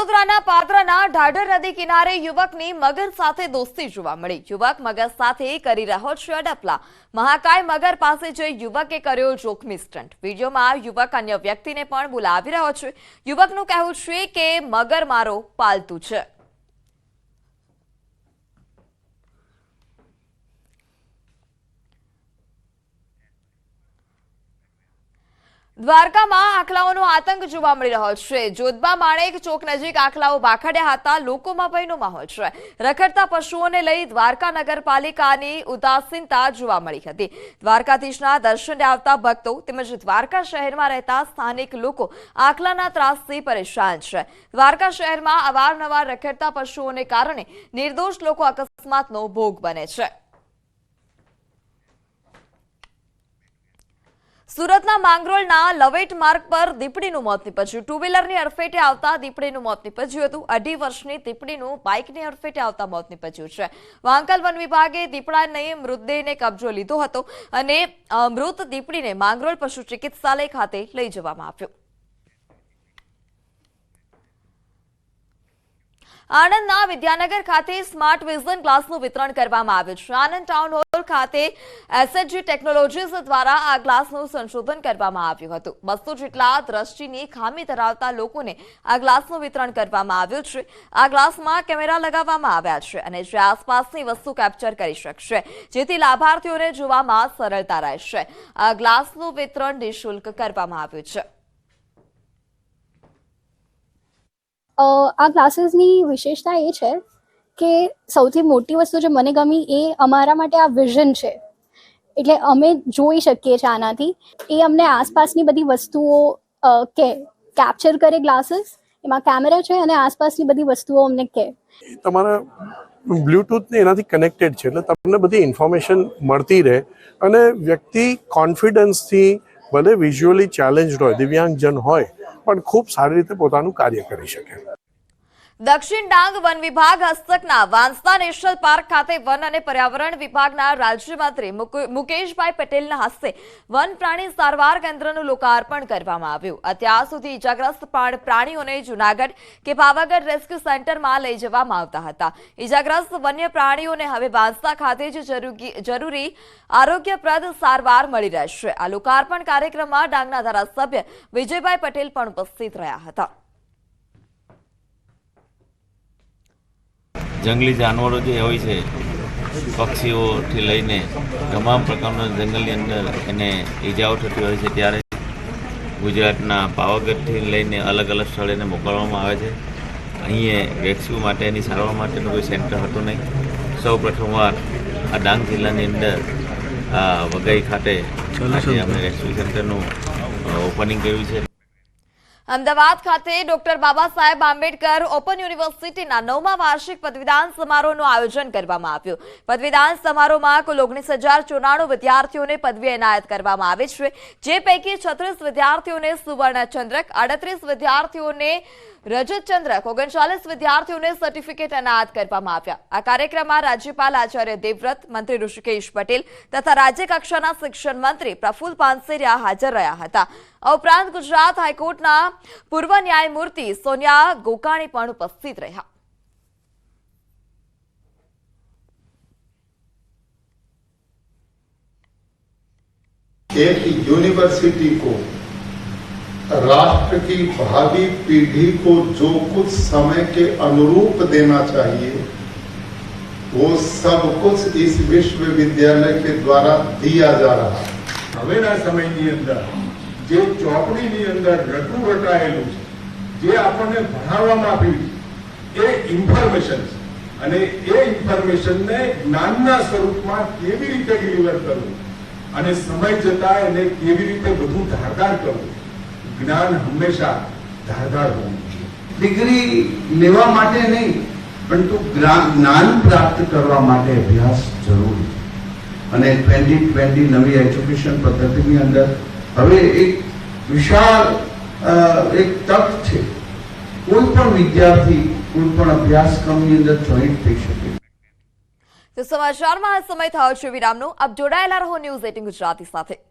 વડોદરાના પાદરાના ઢાઢર નદી કિનારે યુવકની મગર સાથે દોસ્તી જોવા મળી। યુવક મગર સાથે કરી રહ્યો છે અડપલા। મહાકાય મગર પાસે જઈ યુવકે કર્યો જોખમી સ્ટન્ટ। વિડીયોમાં યુવક અન્ય વ્યક્તિને પણ બોલાવી રહ્યો છે। યુવકનું કહેવું છે કે મગર મારો પાલતુ છે। દ્વારકામાં આખલાઓનો આતંક જોવા મળી રહ્યો છે। જોધબા માણેક ચોક નજીક આખલાઓ ભાખડ્યા હતા। લોકોમાં ભયનો માહોલ છે। રખડતા પશુઓને લઈ દ્વારકા નગરપાલિકાની ઉદાસીનતા જોવા મળી હતી। દ્વારકાધીશના દર્શને આવતા ભક્તો તેમજ દ્વારકા શહેરમાં રહેતા સ્થાનિક લોકો આખલાના ત્રાસથી પરેશાન છે। દ્વારકા શહેરમાં અવારનવાર રખડતા પશુઓને કારણે નિર્દોષ લોકો અકસ્માતનો ભોગ બને છે। સુરતના માંગરોળના લવેટ માર્ગ પર દીપડીનું મોત નીપજ્યું। ટુ વ્હીલરની અડફેટે આવતા દીપડીનું મોત નીપજ્યું હતું। 2.5 વર્ષની દીપડીનું બાઇકની અડફેટે આવતા મોત નીપજ્યું છે। વાંકલ વન વિભાગે દીપડાને મૃતદેહને કબજો લીધો હતો અને મૃત દીપડીને માંગરોળ પશુ ચિકિત્સાલય ખાતે લઈ જવામાં આવ્યો। આણંદના વિદ્યાનગર ખાતે સ્માર્ટ વિઝન ગ્લાસનું વિતરણ કરવામાં આવ્યું છે। આણંદ ટાઉન હોલ ખાતે એસએચજી ટેકનોલોજીસ દ્વારા આ ગ્લાસનું સંશોધન કરવામાં આવ્યું હતું। 200 જેટલા દ્રષ્ટિની ખામી ધરાવતા લોકોને આ ગ્લાસનું વિતરણ કરવામાં આવ્યું છે। આ ગ્લાસમાં કેમેરા લગાવવામાં આવ્યા છે અને જે આસપાસની વસ્તુ કેપ્ચર કરી શકશે, જેથી લાભાર્થીઓને જોવામાં સરળતા રહેશે। આ ગ્લાસનું વિતરણ નિઃશુલ્ક કરવામાં આવ્યું છે। આ ક્લાસીસની વિશેષતા એ છે કે સૌથી મોટી વસ્તુ જે મને ગમી એ અમારા માટે આ વિઝન છે। એટલે અમે જોઈ શકીએ છીએ આનાથી, એ અમને આસપાસની બધી વસ્તુઓ કેપ્ચર કરે। ગ્લાસીસ એમાં કેમેરા છે અને આસપાસની બધી વસ્તુઓ અમને કહે। તમારા બ્લૂટૂથ ને એનાથી કનેક્ટેડ છે, એટલે તમને બધી ઇન્ફોર્મેશન મળતી રહે અને વ્યક્તિ કોન્ફિડન્સથી ભલે વિઝ્યુઅલી ચેલેન્જડ હોય, દિવ્યાંગજન હોય, પણ ખૂબ સારી રીતે પોતાનું કાર્ય કરી શકે। દક્ષિણ ડાંગ વન વિભાગ હસ્તકના વાંસદા નેશનલ પાર્ક ખાતે વન અને પર્યાવરણ વિભાગના રાજ્યમંત્રી મુકેશભાઈ પટેલના હસ્તે વન પ્રાણી સારવાર કેન્દ્રનું લોકાર્પણ કરવામાં આવ્યું। અત્યાર સુધી ઇજાગ્રસ્ત પ્રાણીઓને જૂનાગઢ કે પાવાગઢ રેસ્ક્યુ સેન્ટરમાં લઈ જવામાં આવતા હતા। ઇજાગ્રસ્ત વન્ય પ્રાણીઓને હવે વાંસદા ખાતે જ જરૂરી આરોગ્યપ્રદ સારવાર મળી રહેશે। આ લોકાર્પણ કાર્યક્રમમાં ડાંગના ધારાસભ્ય વિજયભાઈ પટેલ પણ ઉપસ્થિત રહ્યા હતા। જંગલી જાનવરો જે હોય છે, પક્ષીઓથી લઈને તમામ પ્રકારના જંગલની અંદર એને ઈજાઓ થતી હોય છે, ત્યારે ગુજરાતના પાવાગઢથી લઈને અલગ અલગ સ્થળે મોકલવામાં આવે છે। અહીં રેસ્ક્યુ માટે એની સારવાર માટેનું કોઈ સેન્ટર હતું નહીં। સૌ પ્રથમવાર આ ડાંગ જિલ્લાની અંદર વઘઈ ખાતે અમે રેસ્ક્યુ સેન્ટરનું ઓપનિંગ કર્યું છે। અમદાવાદ ખાતે ડોક્ટર બાબા સાહેબ આંબેડકર ઓપન યુનિવર્સિટીના 9મા વાર્ષિક પદવીદાન સમારોહનું આયોજન કરવામાં આવ્યું। પદવીદાન સમારોહમાં કુલ 19,094 વિદ્યાર્થીઓને પદવી એનાયત કરવામાં આવી છે, જે પૈકી 36 વિદ્યાર્થીઓને સુવર્ણ ચંદ્રક, 38 વિદ્યાર્થીઓને રજત ચંદ્રક, 39 વિદ્યાર્થીઓને સર્ટિફિકેટ એનાયત કરવામાં આવ્યા। આ કાર્યક્રમમાં રાજ્યપાલ આચાર્ય દેવવ્રત, મંત્રી ઋષિકેશ પટેલ તથા રાજ્ય કક્ષાના શિક્ષણ મંત્રી પ્રફુલ્લ પાનસેરિયા હાજર રહ્યા હતા। આ ઉપરાંત ગુજરાત હાઈકોર્ટના પૂર્વ ન્યાયમૂર્તિ સોનિયા ગોકાણી પણ ઉપસ્થિત રહ્યા। एक यूनिवर्सिटी को राष्ट्र की भावी पीढ़ी को जो कुछ समय के अनुरूप देना चाहिए, वो सब कुछ इस विश्वविद्यालय के द्वारा दिया जा रहा है। हवेना समयनी अंदर जे ચોપડીની અંદર રટું રટાયેલું છે, જે આપણને ભણાવવામાં આવ્યું છે, એ ઇન્ફોર્મેશન છે અને એ ઇન્ફોર્મેશનને જ્ઞાનના સ્વરૂપમાં કેવી રીતે ડિલિવર કરવું અને સમય જતા એને કેવી રીતે બધું ધારદાર કરવું। જ્ઞાન હંમેશા ધારદાર હોવું જોઈએ। ડિગ્રી લેવા માટે નહીં, પરંતુ જ્ઞાન પ્રાપ્ત કરવા માટે અભ્યાસ જરૂરી છે। અને 2020 નવી એજ્યુકેશન પદ્ધતિની અંદર હવે એક વિશાળ એક તક છે। કોઈ પણ વિદ્યાર્થી કોઈ પણ અભ્યાસક્રમની અંદર જોઈન્ટ થઈ શકે। તો સમાચારમાં આ સમય થયો છે વિરામનો। આપ જોડાયેલા રહો ન્યૂઝ 18 ગુજરાતી સાથે।